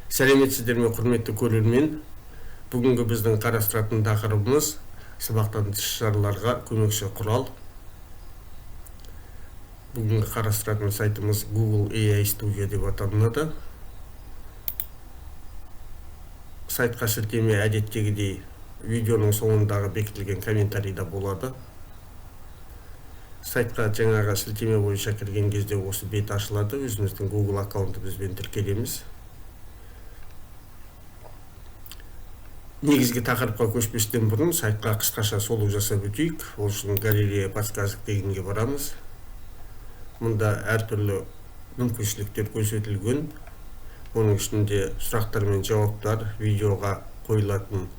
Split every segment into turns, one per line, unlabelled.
Сәлеметсіздер ме, құрметті көрермен? Бүгінгі біздің қарастыратын тақырыбымыз сабақтан тыс шараларға көмекші құрал. Бүгінгі қарастыратын сайтымыз Google AI Studio деп аталынады. Сайтқа сілтеме әдеттегідей видеоның соңындағы бекітілген комментарийда болады. Сайтқа жаңағы сілтеме бойынша кірген кезде осы бет ашылады. Өзіміздің Google аккаунтымызбен тіркелеміз. Негізгі тақырыпқа көшпестен бұрын сайтқа қысқаша шолу жасап өтейік. Ол үшін галерея подсказок дегенге барамыз. Мұнда әртүрлі мүмкіншіліктер көрсетілген. Оның ішінде сұрақтар мен жауаптар, видеоға қойылатын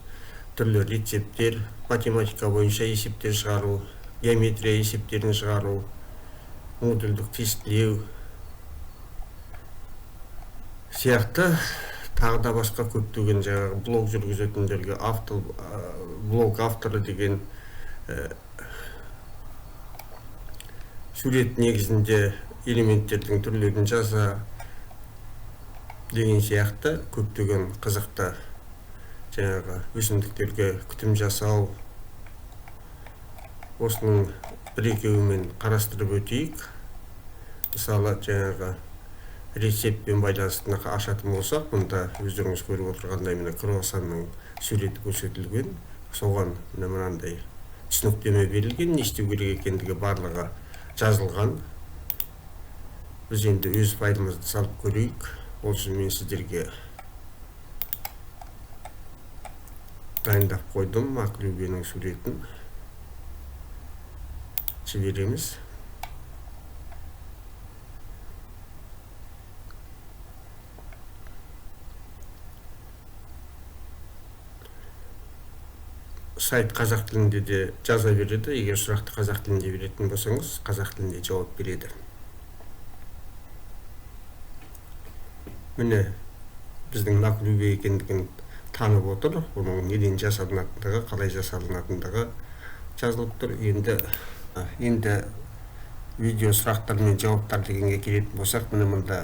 түрлі рецепттер, математика бойынша есептер шығару, геометрия есептерін шығару, модульдік тестілеу сияқты тағы да басқа көптеген жаңағы блог жүргізетіндерге блог авторы деген сурет негізінде элементтердің түрлерін жаза деген сияқты көптеген қызықты жаңағы өсімдіктерге күтім жасау. Осының бір-екеуімен қарастырып өтейік. Мысалы жаңағы рецептпен байланыстыны ашатын болсақ, мұнда өздеріңіз көріп отырғандай мына круассанның суреті көрсетілген. Соған мынандай түсініктеме берілген, не істеу керек екендігі барлығы жазылған. Біз енді өз файлымызды салып көрейік. Ол үшін мен сіздерге дайындап қойдым ақылөбенің суретін. Жібереміз. Сайт қазақ тілінде де жаза береді. Егер сұрақты қазақ тілінде беретін болсаңыз, қазақ тілінде жауап береді. Міне біздің ақылөбе екендігін танып отыр. Оның неден жасалынатындығы, қалай жасалынатындығы жазылып тұр. Енді видео сұрақтар мен жауаптар дегенге келетін болсақ, міне мұнда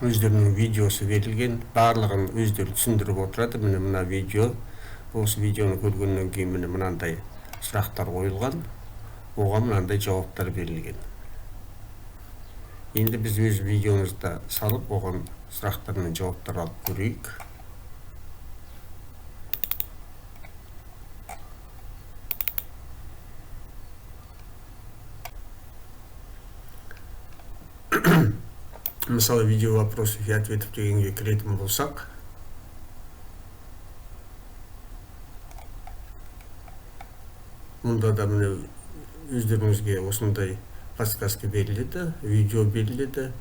өздерінің видеосы берілген. Барлығын өздері түсіндіріп отырады. Міне мына видео. Осы видеоны көргеннен кейін міне мынандай сұрақтар қойылған, оған мынандай жауаптар берілген. Енді біз өз видеомызды салып, оған сұрақтар мен жауаптар алып көрейік. Мысалы, видео вопросов и ответов дегенге кіретін болсақ, мұнда да міне өздеріңізге осындай подсказка беріледі, видео беріледі.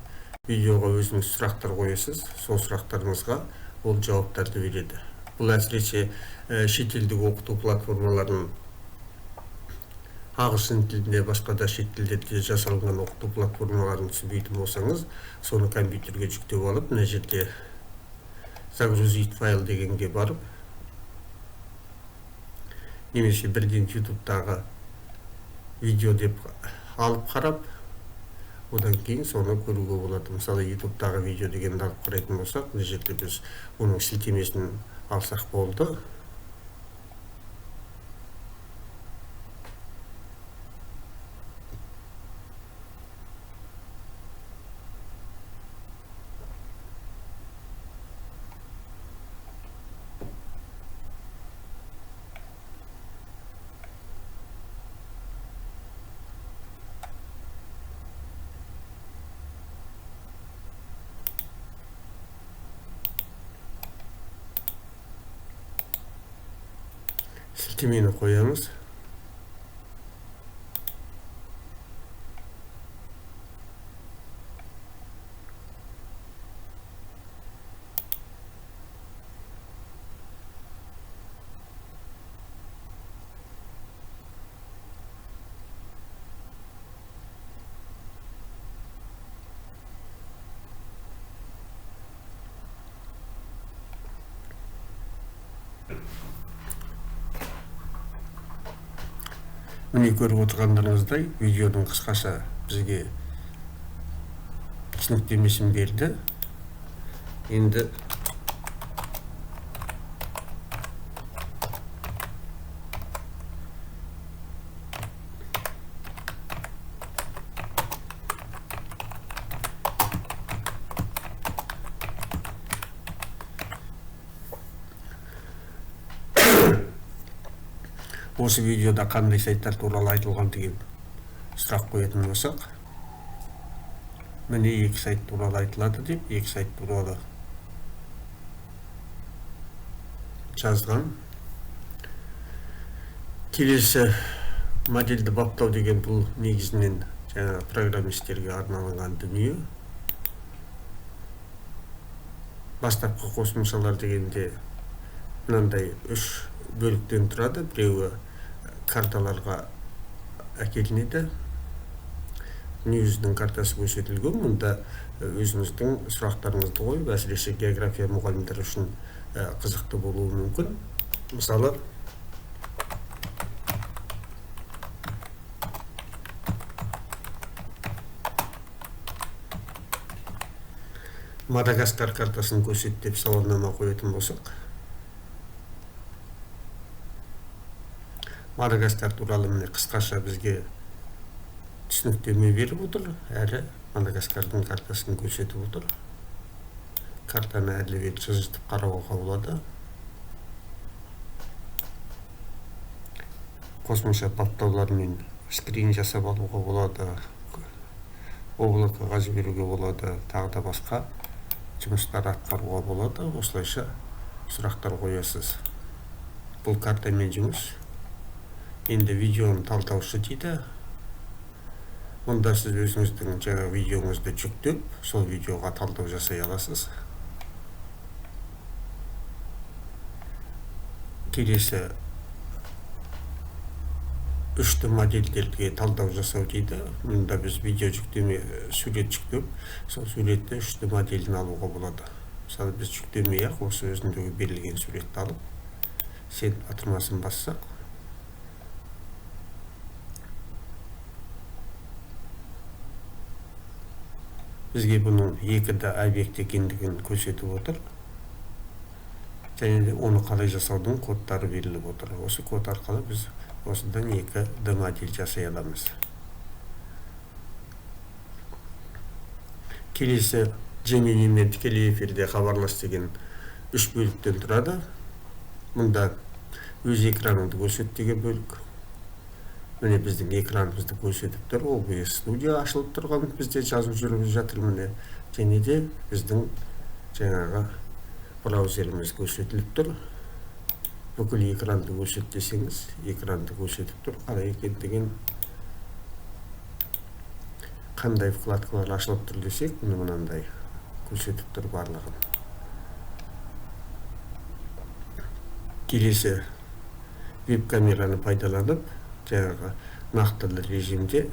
Видеоға өзіңіз сұрақтар қоясыз, сол сұрақтарыңызға ол жауаптарды береді. Бұл әсіресе шетелдік оқыту платформаларын, ағылшын тілінде, басқа да шет тілдерде жасалған оқыту платформаларын түсінбейтін болсаңыз, соны компьютерге жүктеп алып, мына жерде загрузить файл дегенге барып, немесе бірден YouTube'дағы видео деп алып қарап, одан кейін соны көруге болады. Мысалы, YouTube'дағы видео дегенді алып қарайтын болсақ, мына жерде біз оның сілтемесін алсақ болды. Сілтемені қоямыз. Міне көріп отырғандарыңыздай видеоның қысқаша бізге түсініктемесін берді. Енді осы видеода қандай сайттар туралы айтылған деген сұрақ қоятын болсақ, міне 2 сайт туралы айтылады деп 2 сайт туралы жазған. Келесі модельді баптау деген бұл негізінен жаңа программисттерге арналған дүние. Бастапқы қосымшалар дегенде мынандай 3 бөліктен тұрады. Біреуі карталарға әкелінеді. Өзінің картасы көрсетілген. Мұнда өзіңіздің сұрақтарыңызды қойып, әсіресе география мұғалімдері үшін қызықты болуы мүмкін. Мысалы, Мадагаскар картасын көрсет деп сауалнама қоятын болсақ, Мадагаскар туралы міне қысқаша бізге түсініктеме беріп отыр, әрі Мадагаскардың картасын көрсетіп отыр. Картаны әділбек жылжытып қарауға болады. Қосымша баптаулармен скрин жасап алуға болады, облакаға жіберуге болады, тағы да басқа жұмыстар атқаруға болады. Осылайша сұрақтар қоясыз. Бұл картамен жұмыс. Енді видеоны талдаушы дейді. Мұнда сіз өзіңіздің жаңа видеоңызды жүктеп, сол видеоға талдау жасай аласыз. Келесі 3 модельдерге талдау жасау дейді. Мұнда біз видео жүктеме, сурет жүктеп, сол суретті 3 моделін алуға болады. Мысалы біз жүктемей-ақ осы өзіндегі берілген суретті алып, сен атырмасын бассақ, бізге бұның 2D объект екендігін көрсетіп отыр. Және де оны қалай жасаудың кодтары беріліп отыр. Осы код арқылы біз осыдан 2D модель жасай аламыз. Келесі Gemini'мен тікелей эфирде хабарлас деген 3 бөліктен тұрады. Мұнда өз экраныңды көрсет деген бөлік. Міне біздің экранымызды көрсетіп тұр. OBS студия ашылып тұрған, бізде жазып жүріп жатыр міне. Және де біздің жаңағы браузеріміз көрсетіліп тұр. Бүкіл экранды көрсет десеңіз, экранды көрсетіп тұр. Қалай екендігін, қандай вкладкалар ашылып тұр десек, мынандай көрсетіп тұр барлығын. Келесі веб-камераны пайдаланып, жаңағы нақтылы режимде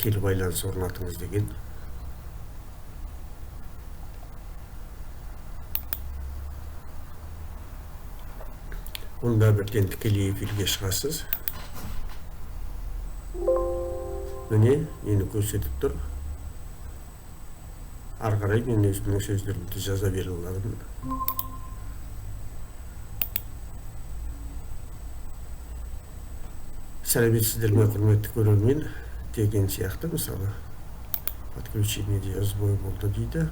кері байланыс орнатыңыз деген. Онда бірден тікелей эфирге шығасыз. Міне, ені көрсетіп тұр. Ары қарай мен өзімнің сөздерімді жаза бере аламын. Сәлеметсіздер ме, құрметті көрермен, деген сияқты, мысалы, подключениеде сбой болды дейді.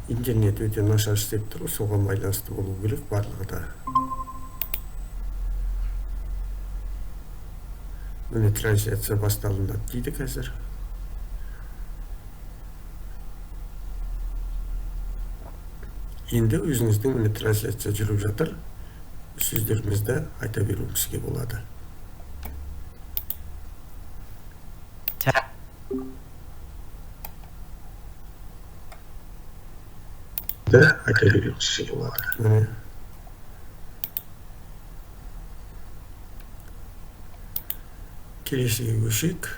Интернет өте нашар істеп тұр, соған байланысты болу керек барлығы да. Міне трансляция басталынды дейді қазір. Енді өзіңіздің міне трансляция жүріп жатыр. Сөздерімізді айта беруімізге болады. Айта беруімізге болады. Келесіге көшейік.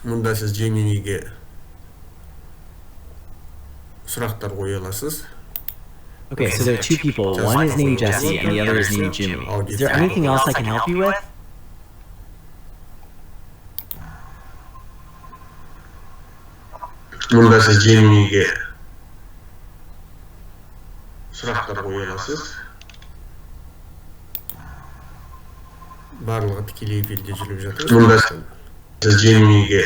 Мұнда сіз Gemini'ге сұрақтар қоя аласыз.
Okay, so there are 2 people. One is named Jesse and the other is named Jimmy. Is there anything else I can help you with?
Мұнда сіз Gemini'ге сұрақтар қоя аласыз. барлығы тікелей эфирде жүріп жатыр.
Мұнда сіз Gemini'ге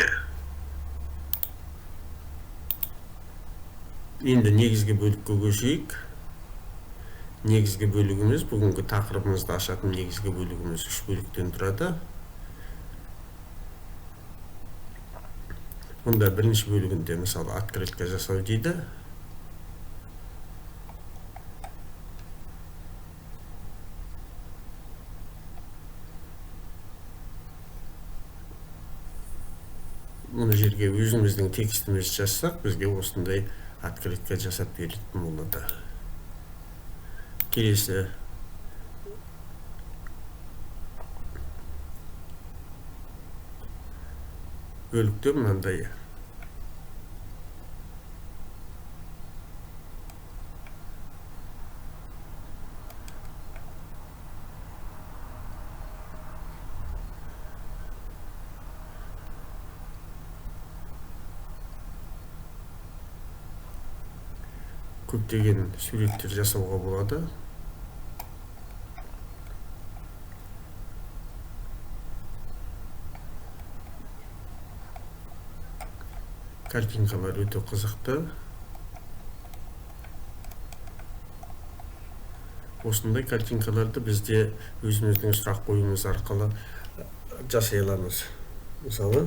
енді негізгі бөлікке көшейік. Негізгі бөлігіміз, бүгінгі тақырыбымызды ашатын негізгі бөлігіміз 3 бөліктен тұрады. Мұнда бірінші бөлігінде мысалы открытка жасау дейді. Мұны жерге өзіміздің текстіміз жазсақ, бізге осындай открытка жасап беретін болады. Келесі бөлікте мынандай көптеген суреттер жасауға болады. Картинкалар өте қызықты. Осындай картинкаларды бізде өзіміздің сұрақ қоюымыз арқылы жасай аламыз. Мысалы,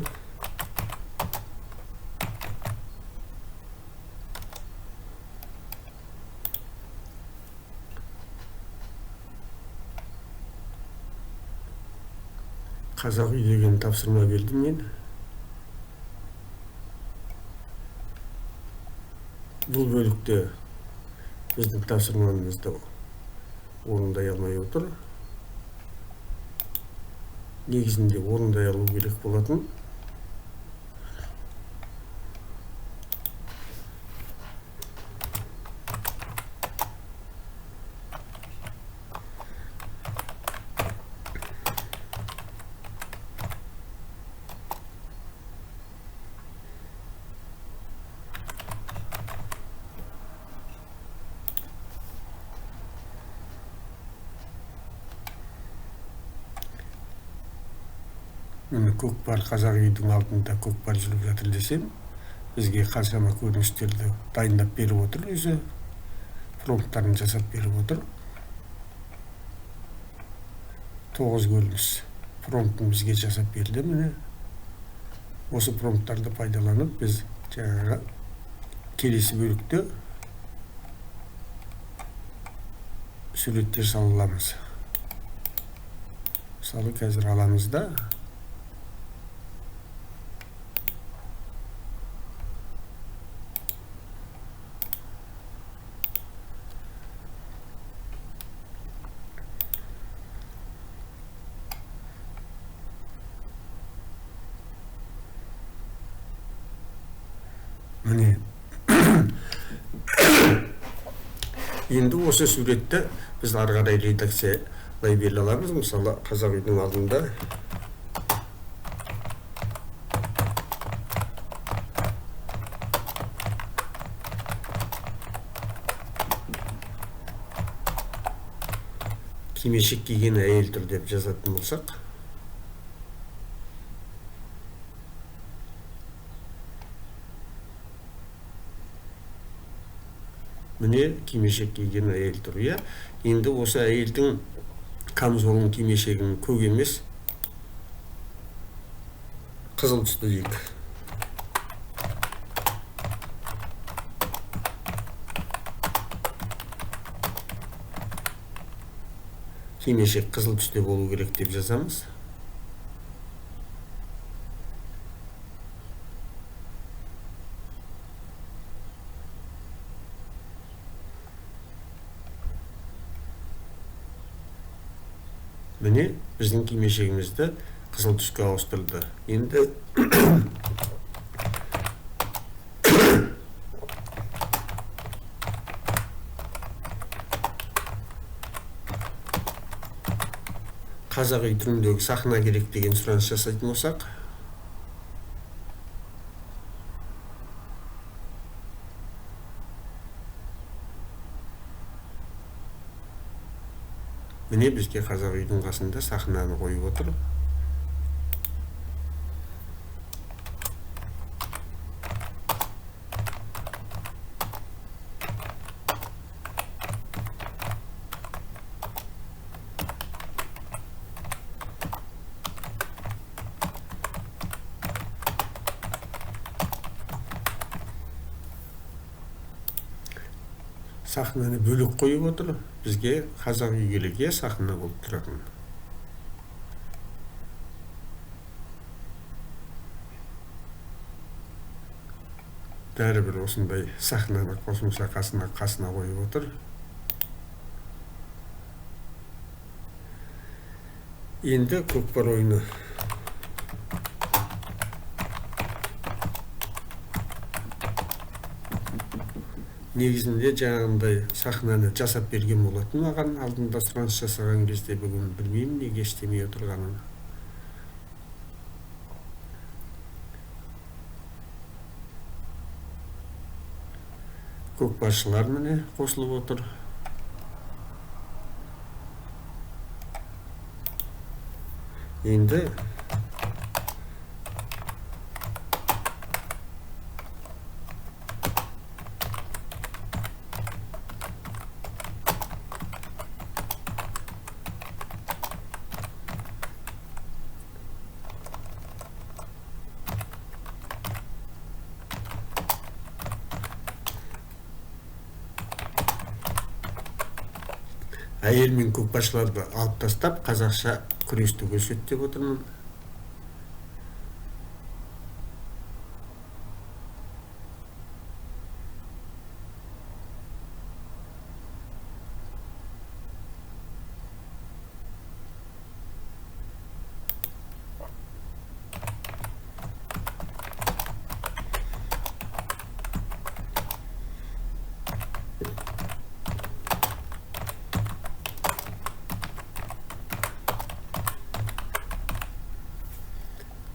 қазақ үй деген тапсырма бердім мен. Бұл бөлікте біздің тапсырмамызды орындай алмай отыр. Негізінде орындай алу керек болатын. Міне көкпар, қазақ үйдің алдында көкпар жүріп жатыр десем, бізге қаншама көріністерді дайындап беріп отыр, өзі промпттарын жасап беріп отыр. 9 көрініс промптын бізге жасап берді. Міне осы промпттарды пайдаланып, біз жаңағы келесі бөлікте суреттер сала аламыз. Мысалы, қазір аламыз да міне енді осы суретті біз ары қарай редакциялай бере аламыз. Мысалы, қазақ үйдің алдында кимешек киген әйел тұр деп жазатын болсақ, міне кимешек киген әйел тұр. Енді осы әйелдің камзолын, кимешегін көк емес, қызыл түсті дейік. Кимешек қызыл түсте болу керек деп жазамыз. Міне біздің кимешегімізді қызыл түске ауыстырды. Енді қазақ үй түріндегі сахна керек деген сұраныс жасайтын болсақ, Міне бізге қазақ үйдің қасында сахнаны қойып отыр. Сахнаны бөлек қойып отыр. Бізге қазақ үйгеліге сахна болып тұратын. Бәрібір осындай сахнаны қосымша қасына қойып отыр. Енді көкпар ойыны. Негізінде жаңағындай сахнаны жасап берген болатын маған, алдында сұраныс жасаған кезде, бүгін білмеймін неге істемей отырғанын. Көкпаршылар міне қосылып отыр. Енді әйел мен көкпаршыларды алып тастап, қазақша күресті көрсет деп отырмын.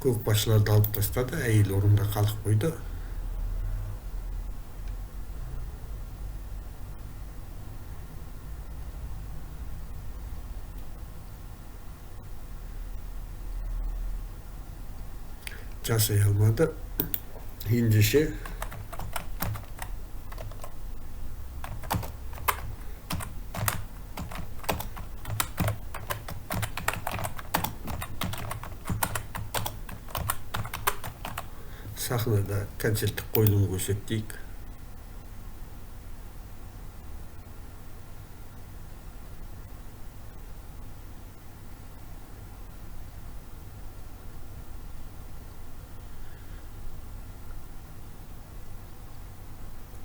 Көкпаршыларды алып тастады, әйел орында қалып қойды. Жасай алмады. Ендеше сахнада концерттік қойылым көрсетейік.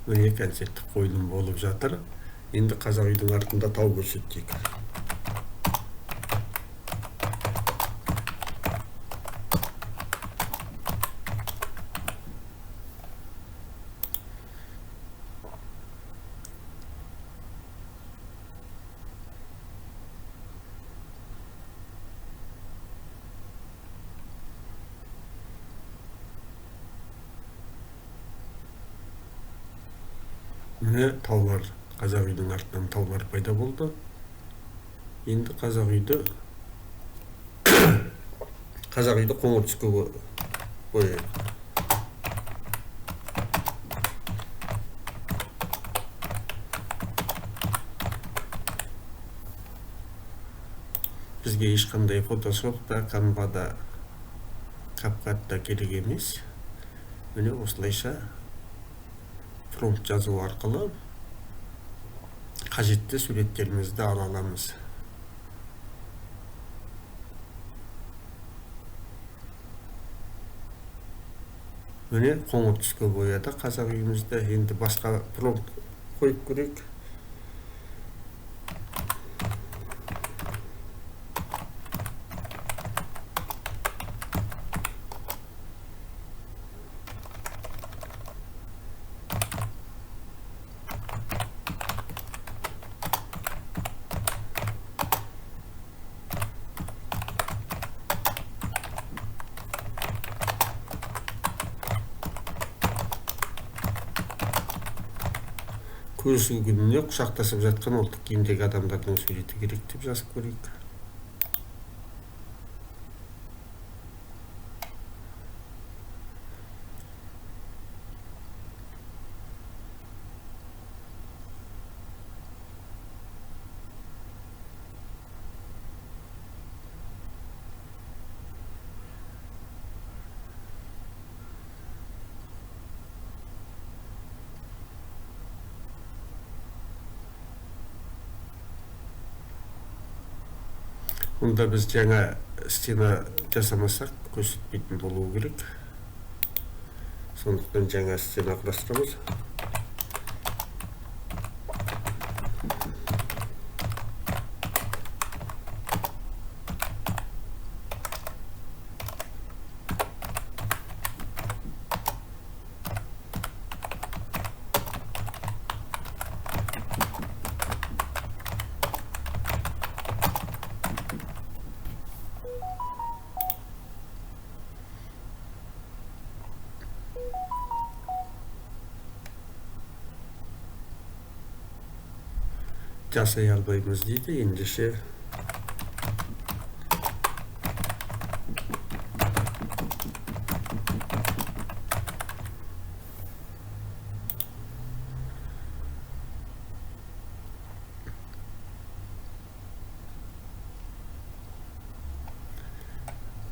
Міне концерттік қойылым болып жатыр. Енді қазақ үйдің артында тау көрсетейік. Міне таулар, қазақ үйдің артынан таулар пайда болды. Енді қазақ үйді қоңыр түске бояйық. Бізге ешқандай фотошопта, канвада, капкатта керек емес. Міне осылайша промпт жазу арқылы қажетті суреттерімізді ала аламыз. Міне қоңыр түске бояды қазақ үйімізді. Енді басқа промпт қойып көрейік. көрісу күніне құшақтасып жатқан ұлттық киімдегі адамдардың суреті керек деп жазып көрейік. Онда біз жаңа стена жасамасақ көрсетпейтін болуы керек. Сондықтан жаңа стена құрастырамыз. Жасай албаймыз дейді, ендеше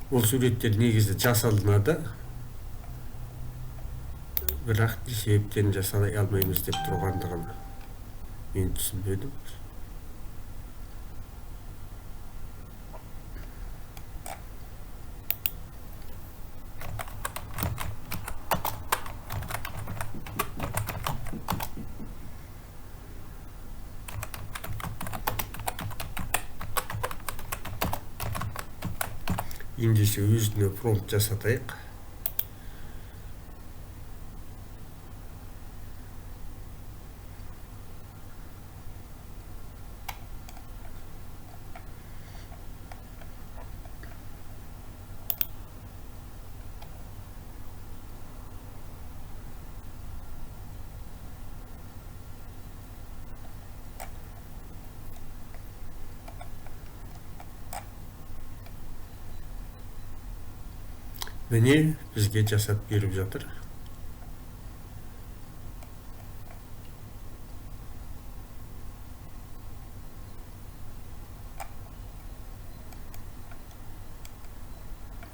ол суреттер негізі жасалынады, бірақ не себептен жасалай алмаймыз деп тұрғандығын мен түсінбедім. Ендеше өзіне промпт жасатайық. Міне бізге жасап беріп жатыр.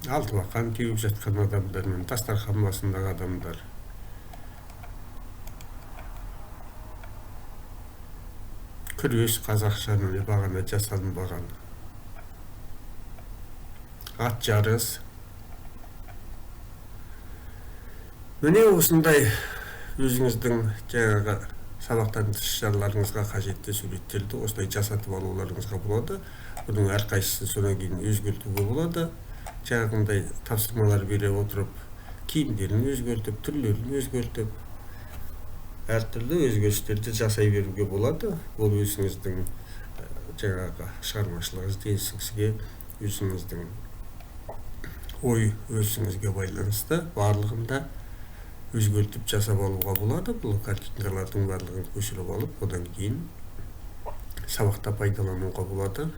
Алтыбақан теуіп жатқан адамдар мен дастархан басындағы адамдар. Күрес қазақшаның бағана жасалынбаған. Ат жарыс. Міне осындай өзіңіздің жаңағы сабақтан тыс жарларыңызға қажетті суреттерді осылай жасатып алуларыңызға болады. Бұның әрқайсысын содан кейін өзгертуге болады. Жаңағындай тапсырмалар бере отырып, киімдерін өзгертіп, түрлерін өзгертіп, әртүрлі өзгерістерді жасай беруге болады. Бұл өзіңіздің жаңағы шығармашылық ізденісіңізге, өзіңіздің ой өрісіңізге байланысты барлығында өзгертіп жасап алуға болады. Бұл картинкалардың барлығын көшіріп алып, одан кейін сабақта пайдалануға болады.